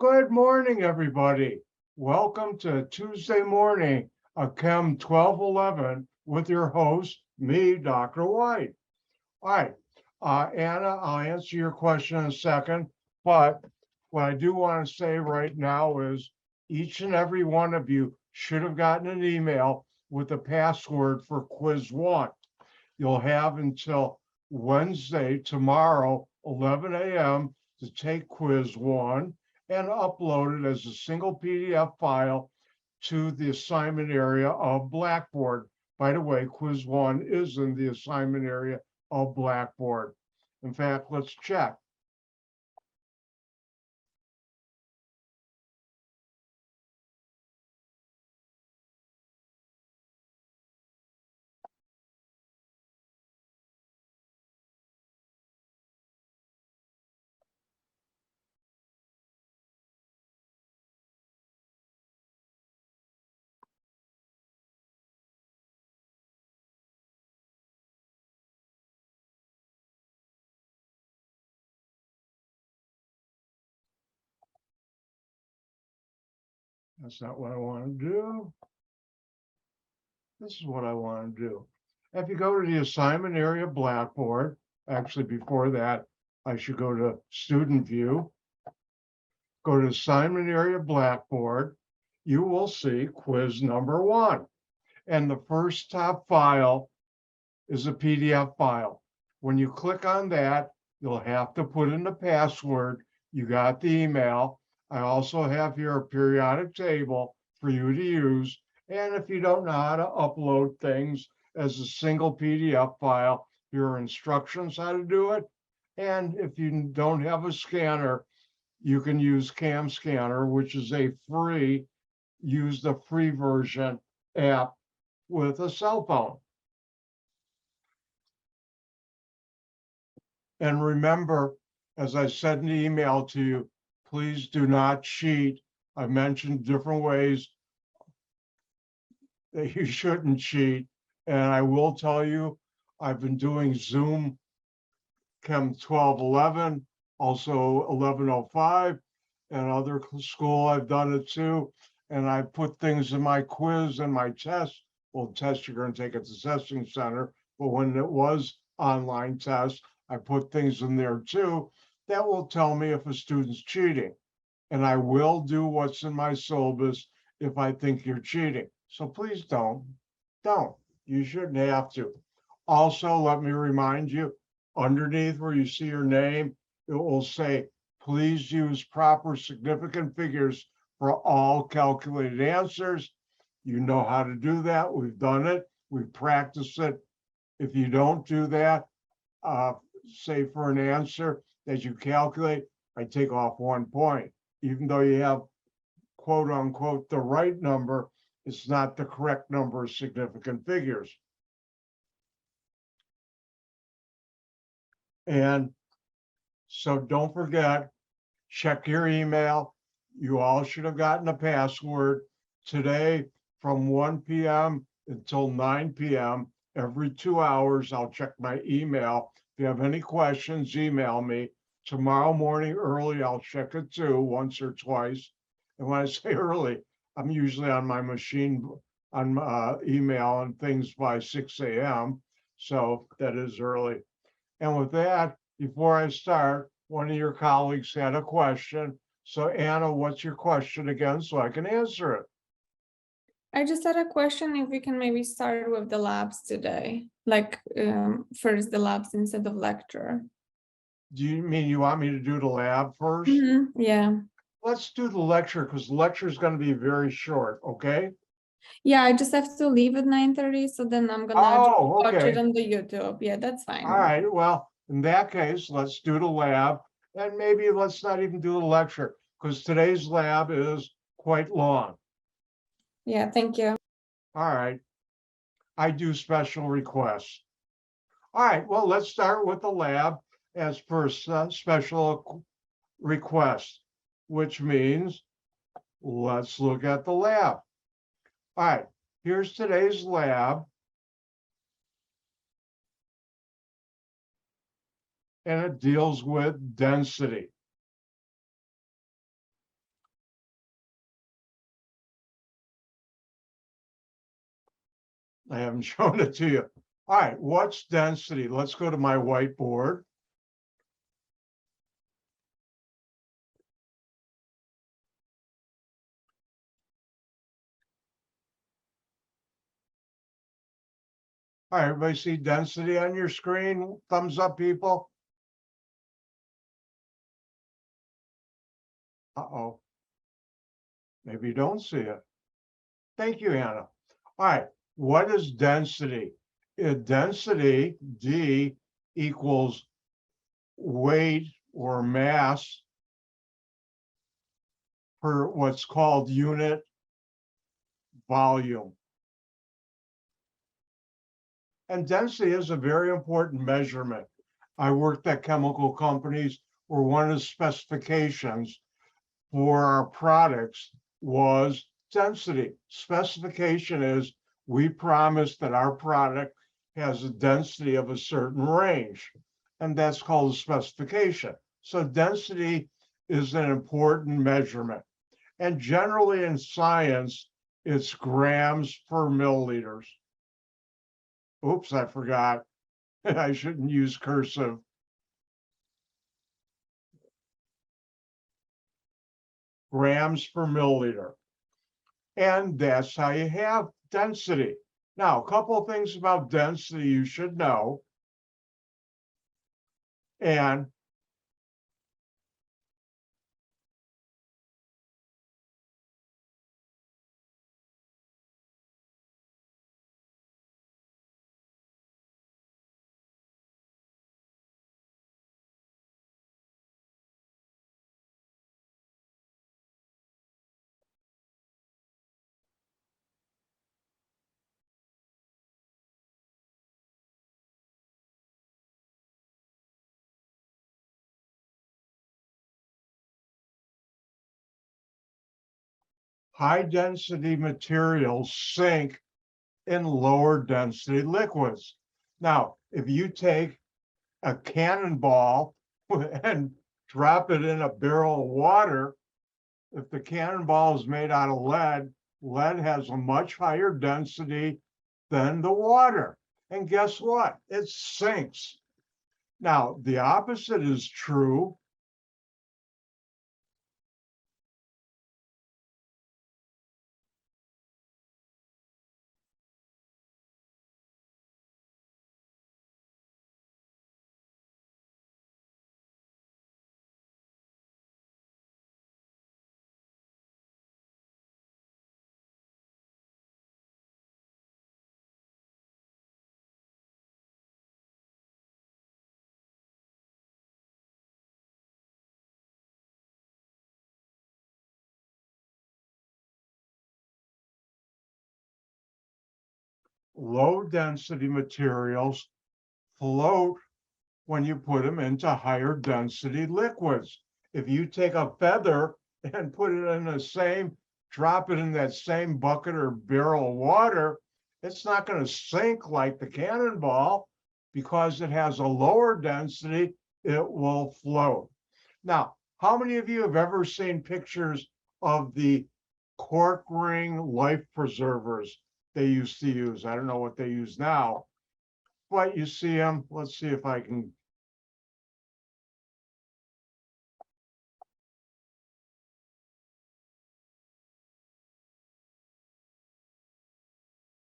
Good morning, everybody. Welcome to Tuesday morning of Chem 1211 with your host, me, Dr. White. All right, Anna, I'll answer your question in a second, but what I do want to say right now is each and every one of you should have gotten an email with the password for quiz one. You'll have until Wednesday, tomorrow, 11 a.m. to take quiz one and upload it as a single PDF file to the assignment area of Blackboard. By the way, quiz one is in the assignment area of Blackboard. In fact, let's check. That's not what I want to do. This is what I want to do. If you go to the assignment area Blackboard, actually before that, I should go to student view, go to assignment area Blackboard, you will see quiz number one. And the first top file is a PDF file. When you click on that, you'll have to put in the password. You got the email. I also have here a periodic table for you to use. And if you don't know how to upload things as a single PDF file, here are instructions how to do it. And if you don't have a scanner, you can use Cam Scanner, which is a free, use the free version app with a cell phone. And remember, as I said in the email to you, please do not cheat. I mentioned different ways that you shouldn't cheat. And I will tell you, I've been doing Zoom Chem 1211, also 1105, and other school I've done it too. And I put things in my quiz and my test. Well, test you're going to take at the testing center, but when it was online test, I put things in there too that will tell me if a student's cheating. And I will do what's in my syllabus if I think you're cheating. So please don't. You shouldn't have to. Also, let me remind you, underneath where you see your name, it will say, please use proper significant figures for all calculated answers. You know how to do that. We've done it. We've practiced it. If you don't do that, say for an answer that you calculate, I take off 1 point. Even though you have quote unquote the right number, it's not the correct number of significant figures. And so don't forget, check your email. You all should have gotten a password. Today from 1 p.m. until 9 p.m. every 2 hours, I'll check my email. If you have any questions, email me. Tomorrow morning early, I'll check it too, once or twice. And when I say early, I'm usually on my machine on email and things by 6 a.m. So that is early. And with that, before I start, one of your colleagues had a question. So Anna, what's your question again so I can answer it? I just had a question if we can maybe start with the labs today, like first the labs instead of lecture. Do you mean you want me to do the lab first? Yeah. Let's do the lecture because the lecture is going to be very short, okay? Yeah, I just have to leave at 9:30, so then I'm gonna watch it on the YouTube. Yeah, that's fine. All right, well, in that case, let's do the lab. And maybe let's not even do the lecture because today's lab is quite long. Yeah, thank you. All right. I do special requests. All right, well, let's start with the lab as per special request, which means let's look at the lab. All right, here's today's lab. And it deals with density. I haven't shown it to you. All right, what's density? Let's go to my whiteboard. All right, everybody see density on your screen? Thumbs up, people. Uh-oh. Maybe you don't see it. Thank you, Hannah. All right, what is density? Density, D, equals weight or mass per what's called unit volume. And density is a very important measurement. I worked at chemical companies where one of the specifications for our products was density. Specification is we promise that our product has a density of a certain range, and that's called a specification. So density is an important measurement. And generally in science, it's grams per milliliters. Oops, I forgot. I shouldn't use cursive. Grams per milliliter. And that's how you have density. Now, a couple of things about density you should know. And high density materials sink in lower density liquids. Now, if you take a cannonball and drop it in a barrel of water, if the cannonball is made out of lead, lead has a much higher density than the water. And guess what? It sinks. Now, the opposite is true. Low density materials float when you put them into higher density liquids. If you take a feather and put it in the same, drop it in that same bucket or barrel of water, it's not going to sink like the cannonball because it has a lower density, it will float. Now, how many of you have ever seen pictures of the cork ring life preservers they used to use? I don't know what they use now, but you see them. Let's see if I can.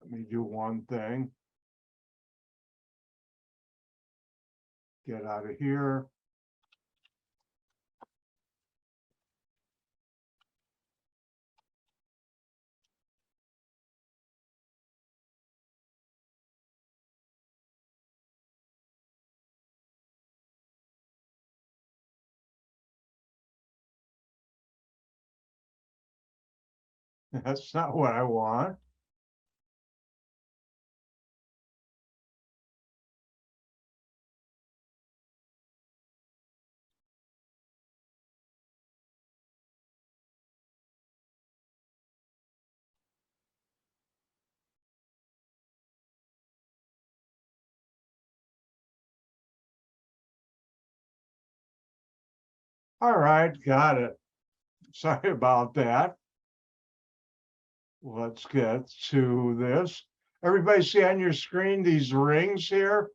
Let me do one thing. Get out of here. That's not what I want. All right, got it. Sorry about that. Let's get to this. Everybody see on your screen these rings here?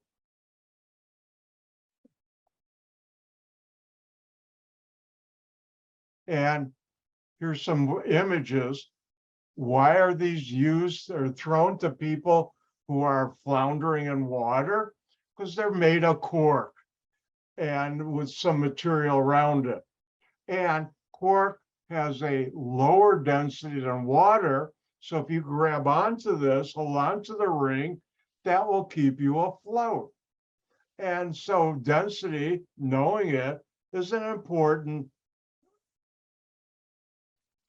And here's some images. Why are these used or thrown to people who are floundering in water? Because they're made of cork and with some material around it. And cork has a lower density than water. So if you grab onto this, hold on to the ring, that will keep you afloat. And so density, knowing it, is an important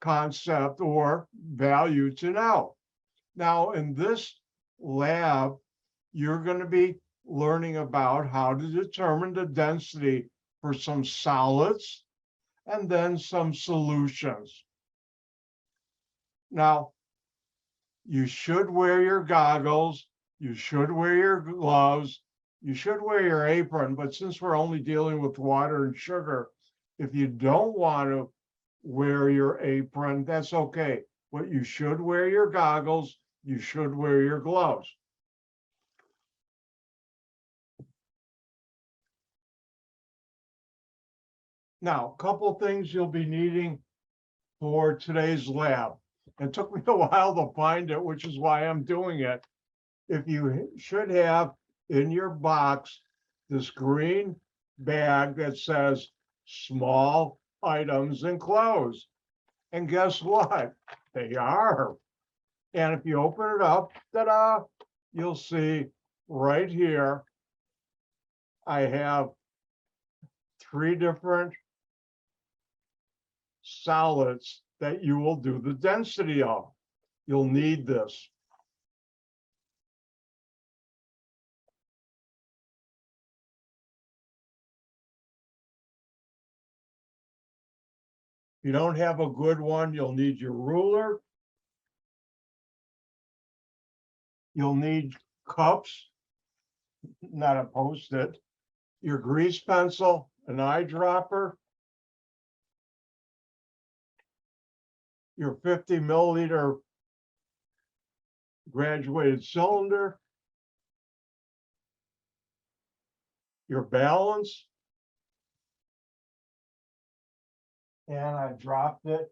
concept or value to know. Now, in this lab, you're going to be learning about how to determine the density for some solids and then some solutions. Now, you should wear your goggles, you should wear your gloves, you should wear your apron, but since we're only dealing with water and sugar, if you don't want to wear your apron, that's okay. But you should wear your goggles, you should wear your gloves. Now, a couple things you'll be needing for today's lab. It took me a while to find it, which is why I'm doing it. If you should have in your box this green bag that says small items enclosed. And guess what? They are. And if you open it up, ta-da, you'll see right here, I have 3 different solids that you will do the density of. You'll need this. If you don't have a good one, you'll need your ruler. You'll need cups, not a Post-it, your grease pencil, an eyedropper, your 50 milliliter graduated cylinder, your balance, and I dropped it.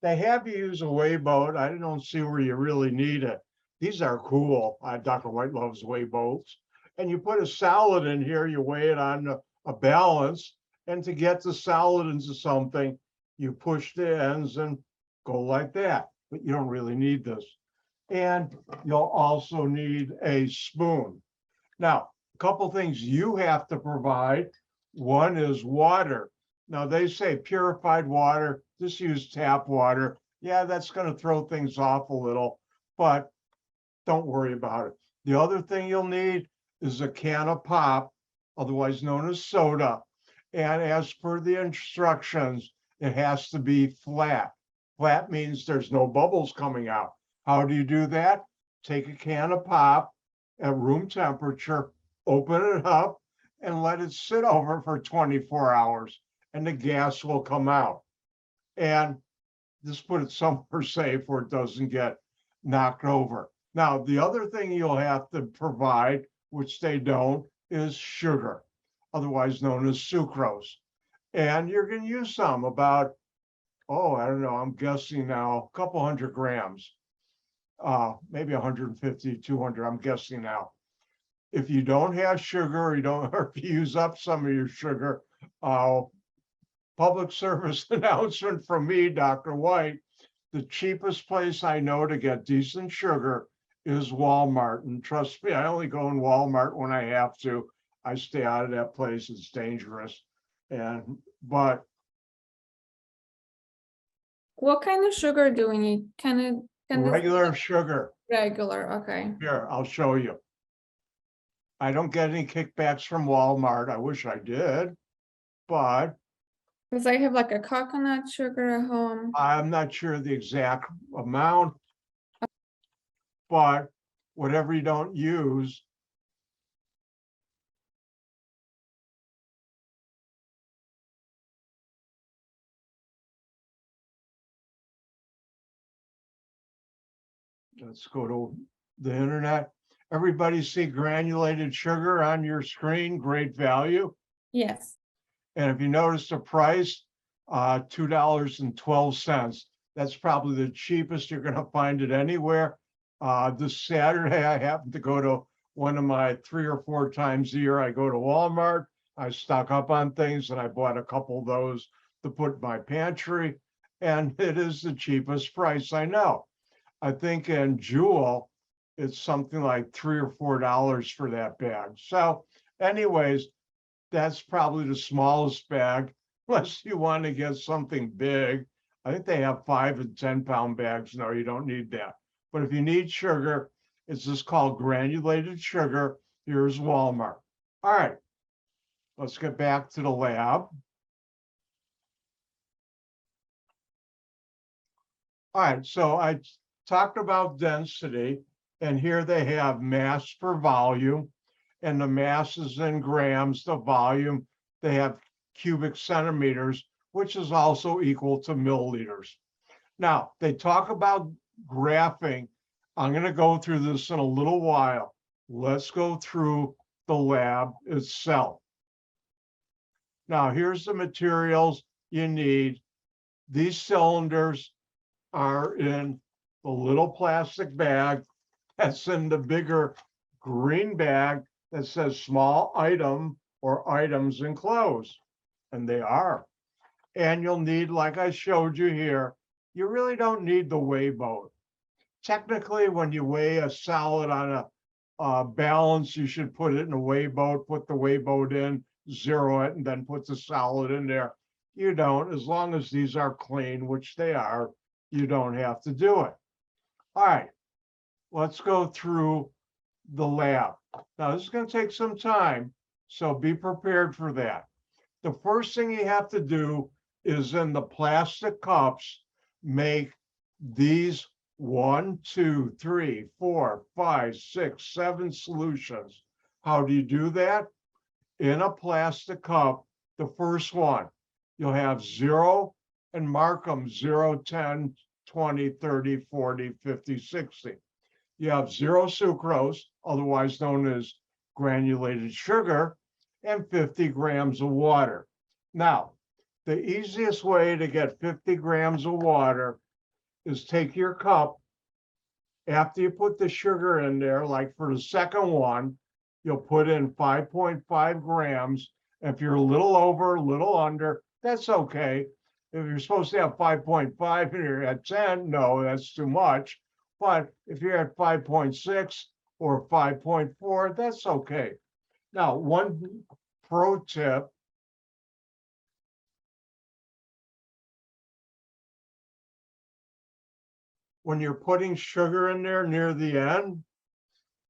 They have you use a weigh boat. I don't see where you really need it. These are cool. Dr. White loves weigh boats. And you put a salad in here, you weigh it on a balance, and to get the salad into something, you push the ends and go like that, but you don't really need this. And you'll also need a spoon. Now, a couple things you have to provide. One is water. Now, they say purified water, just use tap water. Yeah, that's going to throw things off a little, but don't worry about it. The other thing you'll need is a can of pop, otherwise known as soda. And as per the instructions, it has to be flat. Flat means there's no bubbles coming out. How do you do that? Take a can of pop at room temperature, open it up, and let it sit over for 24 hours, and the gas will come out. And just put it somewhere safe where it doesn't get knocked over. Now, the other thing you'll have to provide, which they don't, is sugar, otherwise known as sucrose. And you're going to use some, about, I don't know, I'm guessing now, a couple 100 grams, maybe 150, 200, I'm guessing now. If you don't have sugar, or if you use up some of your sugar, public service announcement from me, Dr. White, the cheapest place I know to get decent sugar is Walmart. And trust me, I only go in Walmart when I have to. I stay out of that place. It's dangerous. But What kind of sugar do we need? Can regular sugar. Regular, okay. Here, I'll show you. I don't get any kickbacks from Walmart. I wish I did, but Because I have like a coconut sugar at home. I'm not sure the exact amount. But whatever you don't use, let's go to the internet. Everybody see granulated sugar on your screen, great value. Yes. And if you notice the price, $2.12. That's probably the cheapest you're going to find it anywhere. This Saturday, I happened to go to one of my 3 or 4 times a year. I go to Walmart. I stock up on things, and I bought a couple of those to put in my pantry. And it is the cheapest price I know. I think in Jewel, it's something like $3 or $4 for that bag. So, anyways, that's probably the smallest bag, unless you want to get something big. I think they have 5 and 10 pound bags. No, you don't need that. But if you need sugar, it's just called granulated sugar. Here's Walmart. All right, let's get back to the lab. All right, so I talked about density, and here they have mass per volume, and the mass is in grams, the volume, they have cubic centimeters, which is also equal to milliliters. Now, they talk about graphing. I'm going to go through this in a little while. Let's go through the lab itself. Now, here's the materials you need. These cylinders are in the little plastic bag that's in the bigger green bag that says small item or items enclosed, and they are. And you'll need, like I showed you here, you really don't need the weigh boat. Technically, when you weigh a solid on a balance, you should put it in a weigh boat, put the weigh boat in, zero it, and then put the solid in there. You don't, as long as these are clean, which they are, you don't have to do it. All right, let's go through the lab. Now, this is going to take some time, so be prepared for that. The first thing you have to do is in the plastic cups, make these 1, 2, 3, 4, 5, 6, 7 solutions. How do you do that? In a plastic cup, the first one, you'll have 0 and mark them 0, 10, 20, 30, 40, 50, 60. You have 0 sucrose, otherwise known as granulated sugar, and 50 grams of water. Now, the easiest way to get 50 grams of water is take your cup. After you put the sugar in there, like for the second one, you'll put in 5.5 grams. If you're a little over, a little under, that's okay. If you're supposed to have 5.5 and you're at 10, no, that's too much. But if you're at 5.6 or 5.4, that's okay. Now, one pro tip. When you're putting sugar in there near the end,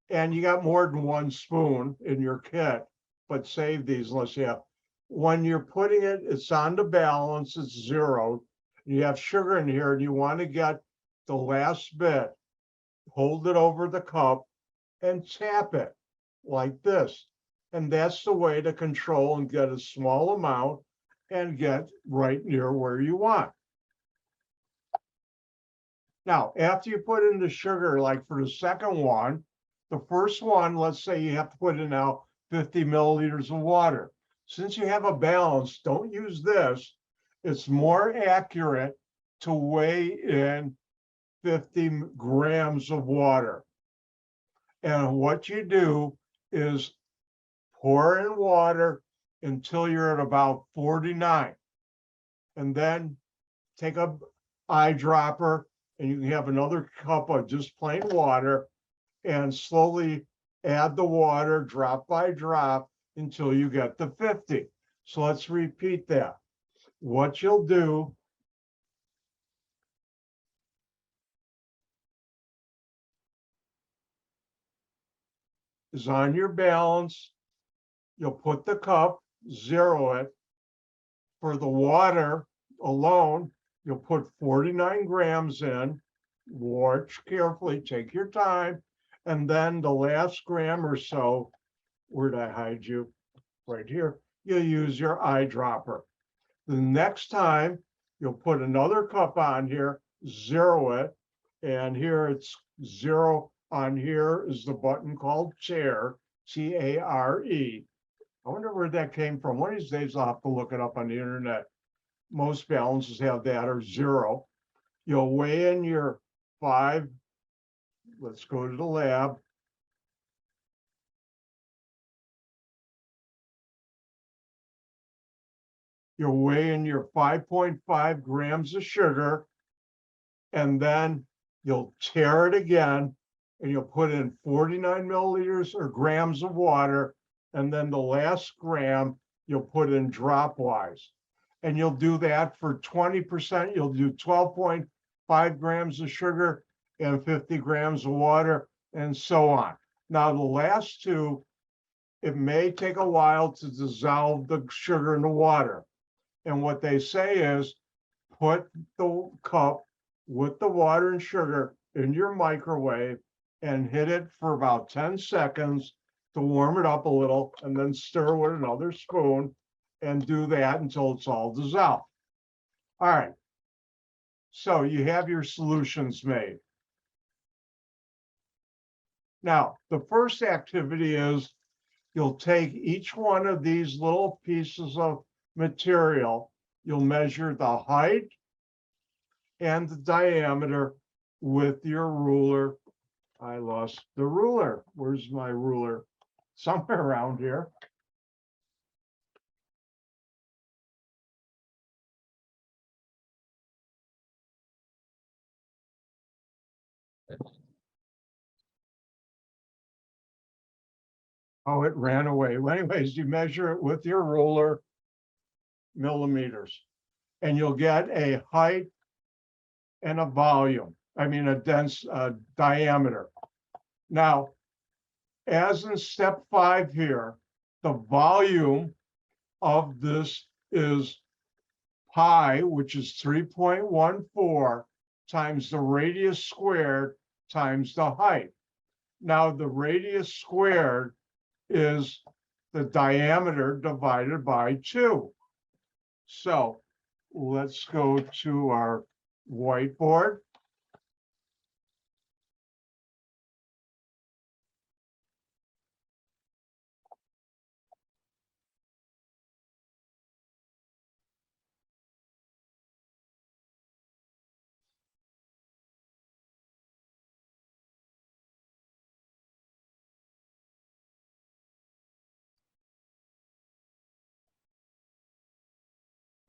and you got more than 1 spoon in your kit, but save these unless you have. When you're putting it, it's on the balance, it's 0. You have sugar in here and you want to get the last bit, hold it over the cup and tap it like this. And that's the way to control and get a small amount and get right near where you want. Now, after you put in the sugar, like for the second one, the first one, let's say you have to put in now 50 milliliters of water. Since you have a balance, don't use this. It's more accurate to weigh in 50 grams of water. And what you do is pour in water until you're at about 49. And then take a eyedropper, and you can have another cup of just plain water and slowly add the water drop by drop until you get the 50. So let's repeat that. What you'll do is on your balance, you'll put the cup, 0 it. For the water alone, you'll put 49 grams in. Watch carefully, take your time. And then the last gram or so, where'd I hide you? Right here. You'll use your eyedropper. The next time, you'll put another cup on here, 0 it. And here it's 0 on here is the button called chair, T-A-R-E. I wonder where that came from. One of these days I'll have to look it up on the internet. Most balances have that or 0. You'll weigh in your 5. Let's go to the lab. You'll weigh in your 5.5 grams of sugar, and then you'll tare it again, and you'll put in 49 milliliters or grams of water, and then the last gram you'll put in dropwise. And you'll do that for 20%. You'll do 12.5 grams of sugar and 50 grams of water, and so on. Now, the last two, it may take a while to dissolve the sugar in the water. And what they say is put the cup with the water and sugar in your microwave and hit it for about 10 seconds to warm it up a little, and then stir with another spoon and do that until it's all dissolved. All right. So you have your solutions made. Now, the first activity is you'll take each one of these little pieces of material, you'll measure the height and the diameter with your ruler. I lost the ruler. Where's my ruler? Somewhere around here. Oh, it ran away. Well, anyways, you measure it with your ruler, millimeters, and you'll get a height and a volume. I mean, a dense diameter. Now, as in step 5 here, the volume of this is pi, which is 3.14 times the radius squared times the height. Now, the radius squared is the diameter divided by 2. So let's go to our whiteboard.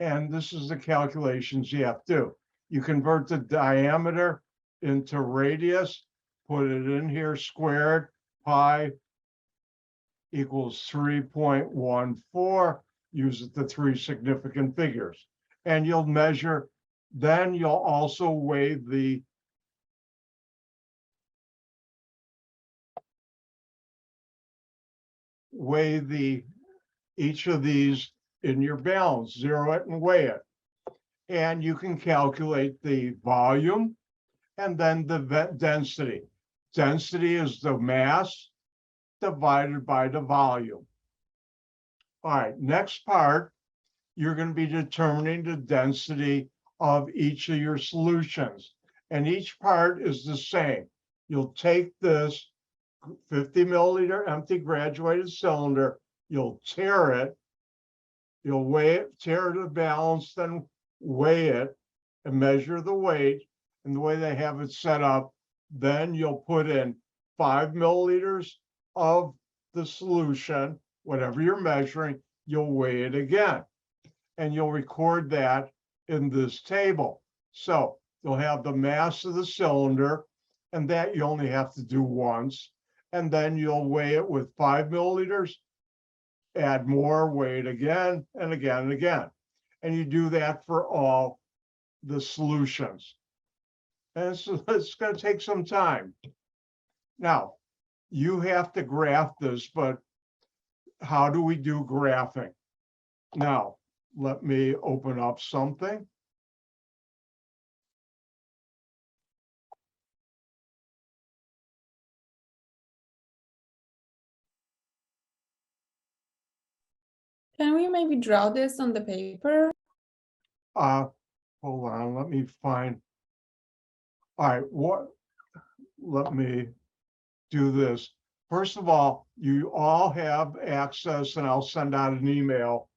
And this is the calculations you have to do. You convert the diameter into radius, put it in here, squared, pi equals 3.14. Use the 3 significant figures. And you'll measure, then you'll also weigh each of these in your balance, zero it and weigh it. And you can calculate the volume and then the density. Density is the mass divided by the volume. All right, next part, you're going to be determining the density of each of your solutions. And each part is the same. You'll take this 50 milliliter empty graduated cylinder, you'll tear it, you'll weigh it, tear the balance, then weigh it and measure the weight. And the way they have it set up, then you'll put in 5 milliliters of the solution, whatever you're measuring, you'll weigh it again. And you'll record that in this table. So you'll have the mass of the cylinder, and that you only have to do once. And then you'll weigh it with 5 milliliters, add more, weigh it again and again and again. And you do that for all the solutions. And it's going to take some time. Now, you have to graph this, but how do we do graphing? Now, let me open up something. Can we maybe draw this on the paper? Hold on, let me find. All right, let me do this. First of all, you all have access, and I'll send out an email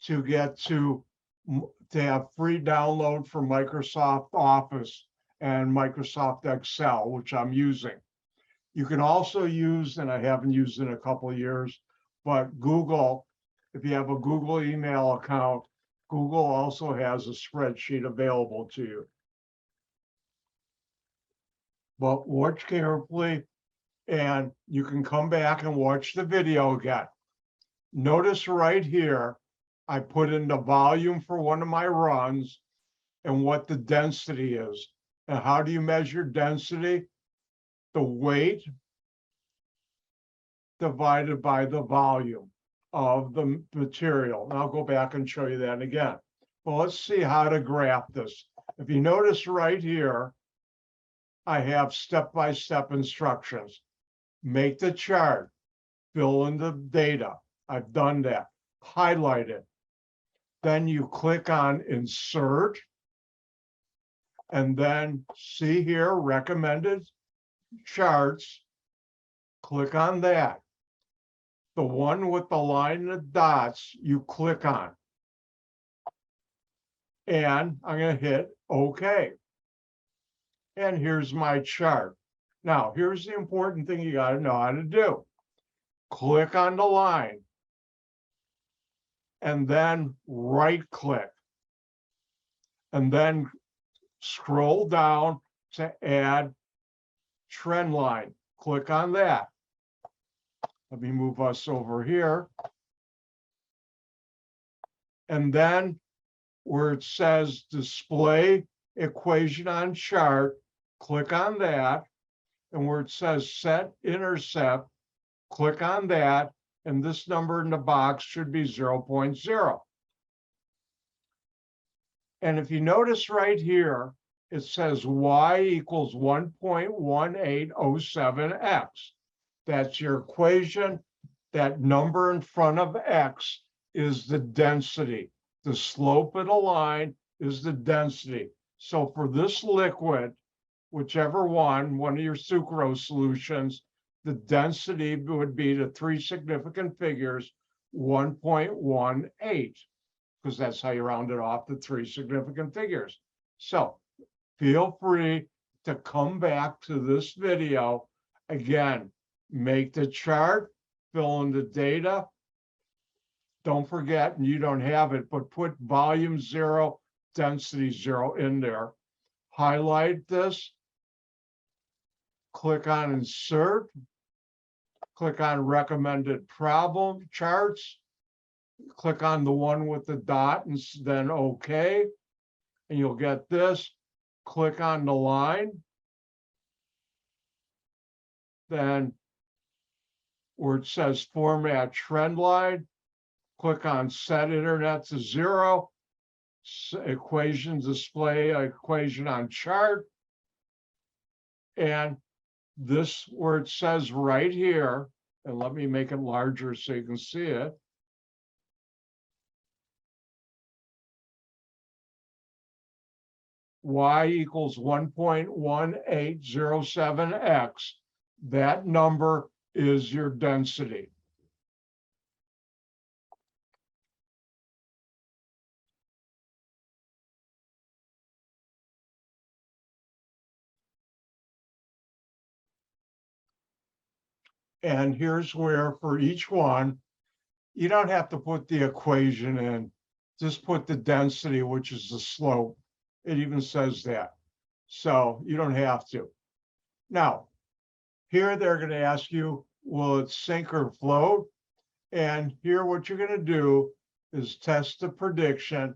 to get to have free download for Microsoft Office and Microsoft Excel, which I'm using. You can also use, and I haven't used in a couple of years, but Google, if you have a Google email account, Google also has a spreadsheet available to you. But watch carefully, and you can come back and watch the video again. Notice right here, I put in the volume for one of my runs and what the density is. And how do you measure density? The weight divided by the volume of the material. And I'll go back and show you that again. Well, let's see how to graph this. If you notice right here, I have step-by-step instructions. Make the chart, fill in the data. I've done that. Highlight it. Then you click on Insert. And then see here, Recommended Charts. Click on that. The one with the line of dots, you click on. And I'm going to hit OK. And here's my chart. Now, here's the important thing you got to know how to do. Click on the line. And then right-click. And then scroll down to add trend line. Click on that. Let me move us over here. And then where it says display equation on chart, click on that. And where it says set intercept, click on that. And this number in the box should be 0.0. And if you notice right here, it says y equals 1.1807x. That's your equation. That number in front of x is the density. The slope of the line is the density. So for this liquid, whichever one of your sucrose solutions, the density would be the three significant figures, 1.18, because that's how you round it off, the three significant figures. So feel free to come back to this video. Again, make the chart, fill in the data. Don't forget, and you don't have it, but put volume 0, density 0 in there. Highlight this. Click on Insert. Click on Recommended Problem Charts. Click on the one with the dot and then OK. And you'll get this. Click on the line. Then where it says Format Trend Line, click on Set Internet to 0. Equation display equation on chart. And this where it says right here, and let me make it larger so you can see it. Y equals 1.1807x. That number is your density. And here's where for each one, you don't have to put the equation in, just put the density, which is the slope. It even says that. So you don't have to. Now, here they're going to ask you, will it sink or float? And here what you're going to do is test the prediction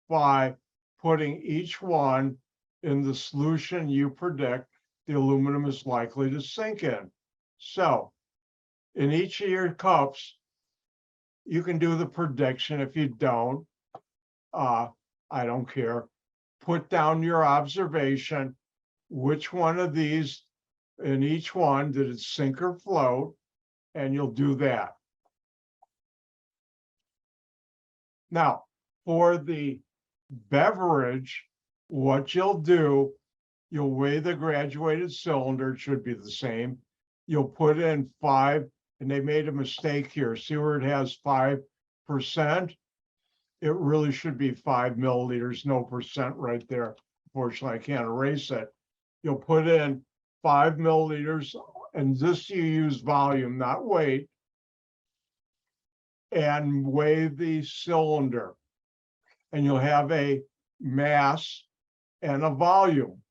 by putting each one in the solution you predict the aluminum is likely to sink in. So in each of your cups, you can do the prediction. If you don't, I don't care. Put down your observation. Which one of these in each one did it sink or float? And you'll do that. Now, for the beverage, what you'll do You'll weigh the graduated cylinder, it should be the same. You'll put in 5, and they made a mistake here. See where it has 5%? It really should be 5 milliliters, no percent right there. Unfortunately, I can't erase it. You'll put in 5 milliliters, and this you use volume, not weight, and weigh the cylinder. And you'll have a mass and a volume.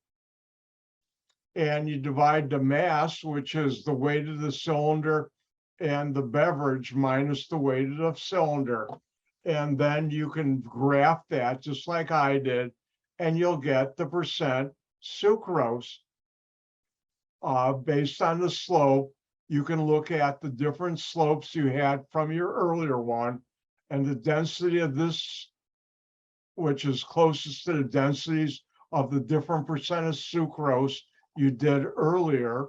And you divide the mass, which is the weight of the cylinder, and the beverage minus the weight of the cylinder. And then you can graph that just like I did, and you'll get the percent sucrose. Based on the slope, you can look at the different slopes you had from your earlier one, and the density of this, which is closest to the densities of the different percent of sucrose you did earlier.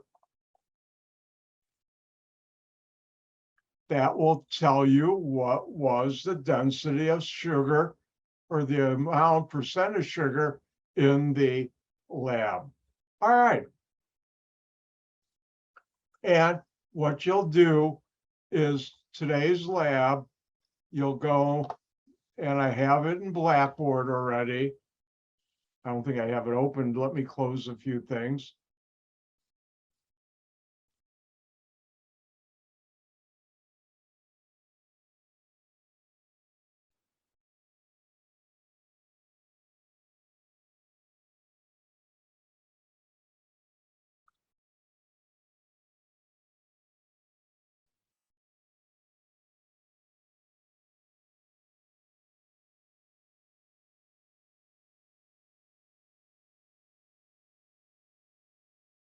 That will tell you what was the density of sugar or the amount percent of sugar in the lab. All right. And what you'll do is today's lab, you'll go, and I have it in Blackboard already. I don't think I have it opened. Let me close a few things.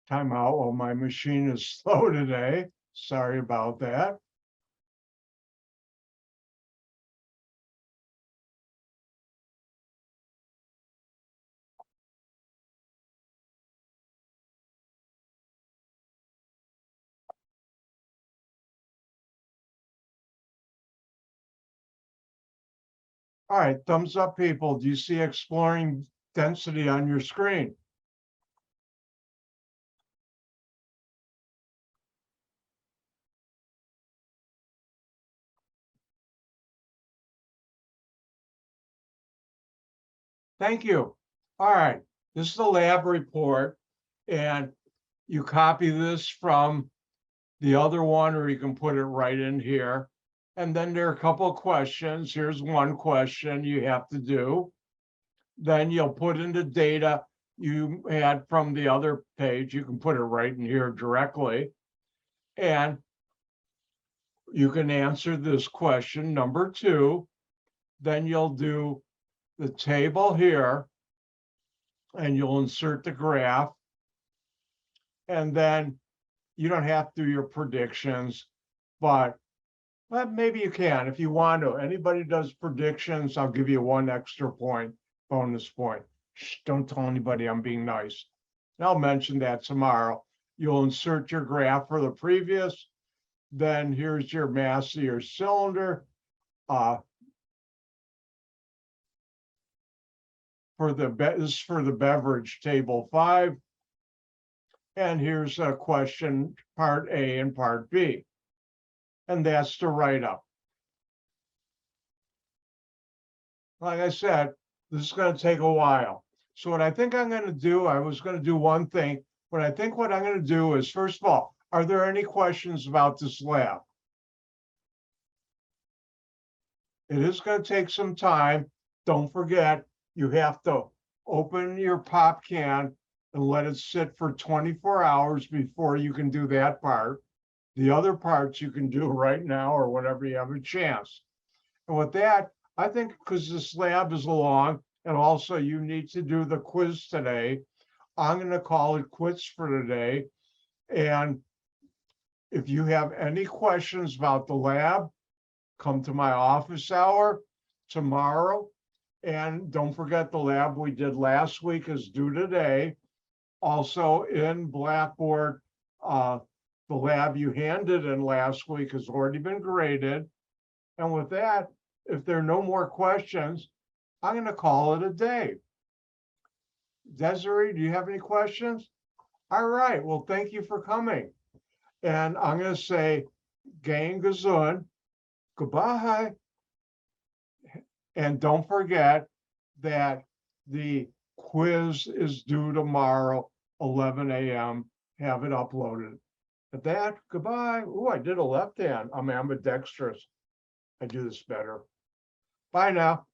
Time out while my machine is slow today. Sorry about that. All right, thumbs up, people. Do you see exploring density on your screen? Thank you. All right, this is the lab report, and you copy this from the other one, or you can put it right in here. And then there are a couple of questions. Here's one question you have to do. Then you'll put in the data you had from the other page. You can put it right in here directly. And you can answer this question, number 2. Then you'll do the table here, and you'll insert the graph. And then you don't have to do your predictions, but maybe you can if you want to. Anybody does predictions, I'll give you 1 extra point, bonus point. Shh, don't tell anybody I'm being nice. And I'll mention that tomorrow. You'll insert your graph for the previous. Then here's your mass of your cylinder. This is for the beverage, table 5. And here's a question, part A and part B. And that's the write-up. Like I said, this is going to take a while. So what I think I'm going to do, I was going to do one thing, but I think what I'm going to do is, first of all, are there any questions about this lab? It is going to take some time. Don't forget, you have to open your pop can and let it sit for 24 hours before you can do that part. The other parts you can do right now or whenever you have a chance. And with that, I think because this lab is long and also you need to do the quiz today, I'm going to call it quits for today. And if you have any questions about the lab, come to my office hour tomorrow. And don't forget the lab we did last week is due today. Also in Blackboard, the lab you handed in last week has already been graded. And with that, if there are no more questions, I'm going to call it a day. Desiree, do you have any questions? All right, well, thank you for coming. And I'm gonna say, gang gesund, goodbye. And don't forget that the quiz is due tomorrow, 11 a.m. Have it uploaded. At that, goodbye. Oh, I did a left hand. I'm ambidextrous. I do this better. Bye now.